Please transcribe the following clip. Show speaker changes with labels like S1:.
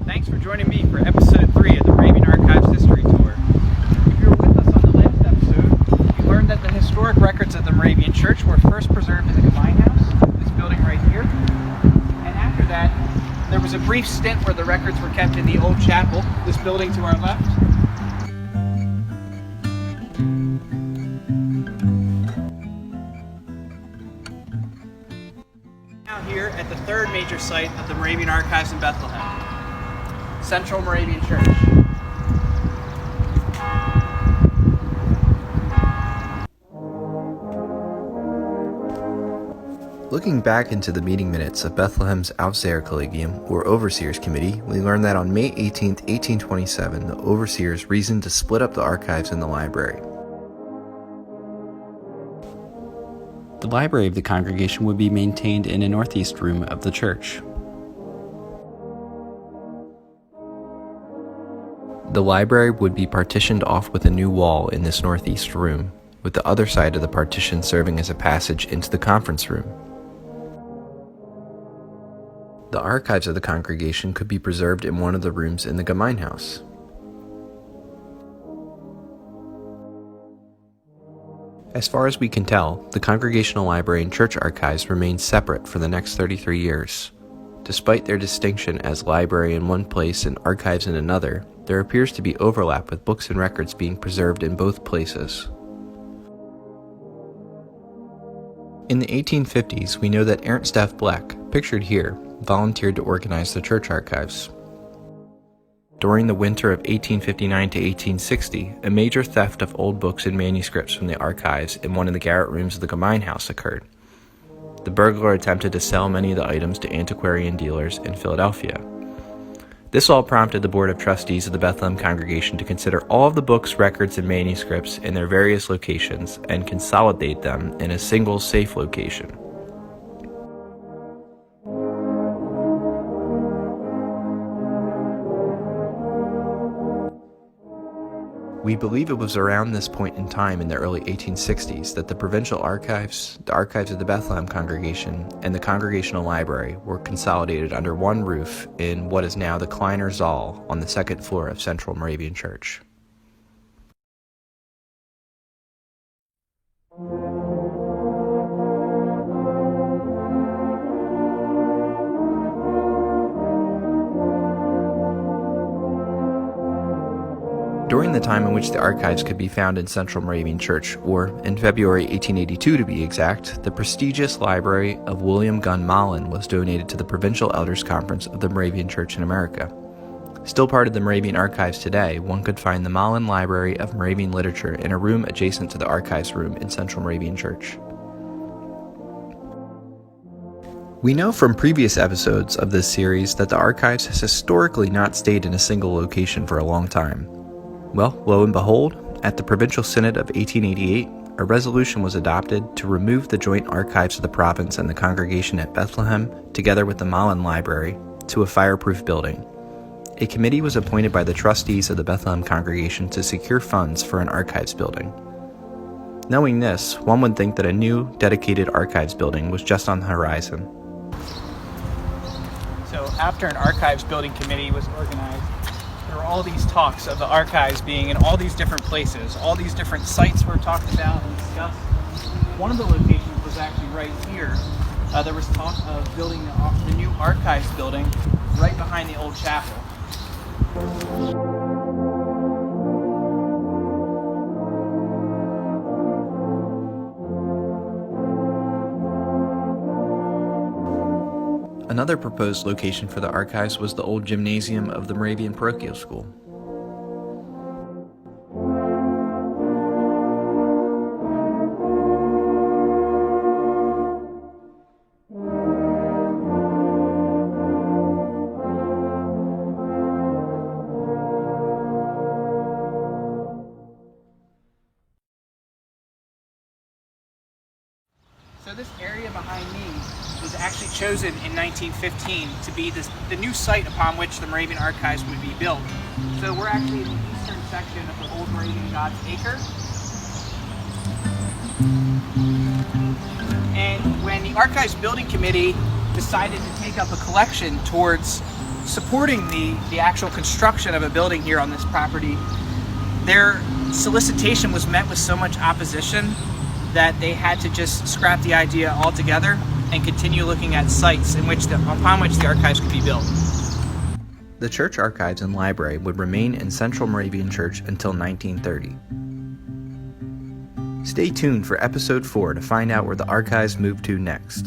S1: Thanks for joining me for episode 3 of the Moravian Archives History Tour. If you were with us on the last episode, you learned that the historic records of the Moravian Church were first preserved in the Gemein House, this building right here. And after that, there was a brief stint where the records were kept in the old chapel, this building to our left. Now here at the third major site of the Moravian Archives in Bethlehem, Central Moravian Church.
S2: Looking back into the meeting minutes of Bethlehem's Aufseher Collegium, or Overseers Committee, we learn that on May 18, 1827, the overseers reasoned to split up the archives and the library.
S3: The library of the congregation would be maintained in a northeast room of the church.
S2: The library would be partitioned off with a new wall in this northeast room, with the other side of the partition serving as a passage into the conference room. The archives of the congregation could be preserved in one of the rooms in the Gemein House. As far as we can tell, the Congregational Library and Church Archives remained separate for the next 33 years. Despite their distinction as library in one place and archives in another, there appears to be overlap with books and records being preserved in both places. In the 1850s, we know that Ernst F. Bleck, pictured here, volunteered to organize the church archives. During the winter of 1859 to 1860, a major theft of old books and manuscripts from the archives in one of the garret rooms of the Gemein House occurred. The burglar attempted to sell many of the items to antiquarian dealers in Philadelphia. This all prompted the Board of Trustees of the Bethlehem congregation to consider all of the books, records, and manuscripts in their various locations and consolidate them in a single safe location. We believe it was around this point in time in the early 1860s that the provincial archives, the archives of the Bethlehem congregation, and the Congregational Library were consolidated under one roof in what is now the Kleiner Saal on the second floor of Central Moravian Church. During the time in which the archives could be found in Central Moravian Church, or in February 1882 to be exact, the prestigious library of William Gunn Mullen was donated to the Provincial Elders Conference of the Moravian Church in America. Still part of the Moravian Archives today, one could find the Mullen Library of Moravian Literature in a room adjacent to the Archives Room in Central Moravian Church. We know from previous episodes of this series that the archives has historically not stayed in a single location for a long time. Well, lo and behold, at the Provincial Synod of 1888, a resolution was adopted to remove the joint archives of the province and the congregation at Bethlehem, together with the Mullen Library, to a fireproof building. A committee was appointed by the trustees of the Bethlehem congregation to secure funds for an archives building. Knowing this, one would think that a new, dedicated archives building was just on the horizon.
S1: So after an archives building committee was organized, there were all these talks of the archives being in all these different places. All these different sites were talked about and discussed. One of the locations was actually right here. There was talk of building the new archives building right behind the old chapel.
S2: Another proposed location for the archives was the old gymnasium of the Moravian Parochial School.
S1: So this area behind me was actually chosen in 1915 to be the new site upon which the Moravian Archives would be built. So we're actually in the eastern section of the old Moravian God's Acre. And when the Archives Building Committee decided to take up a collection towards supporting the actual construction of a building here on this property, their solicitation was met with so much opposition that they had to just scrap the idea altogether and continue looking at sites upon which the archives could be built.
S2: The church archives and library would remain in Central Moravian Church until 1930. Stay tuned for episode 4 to find out where the archives moved to next.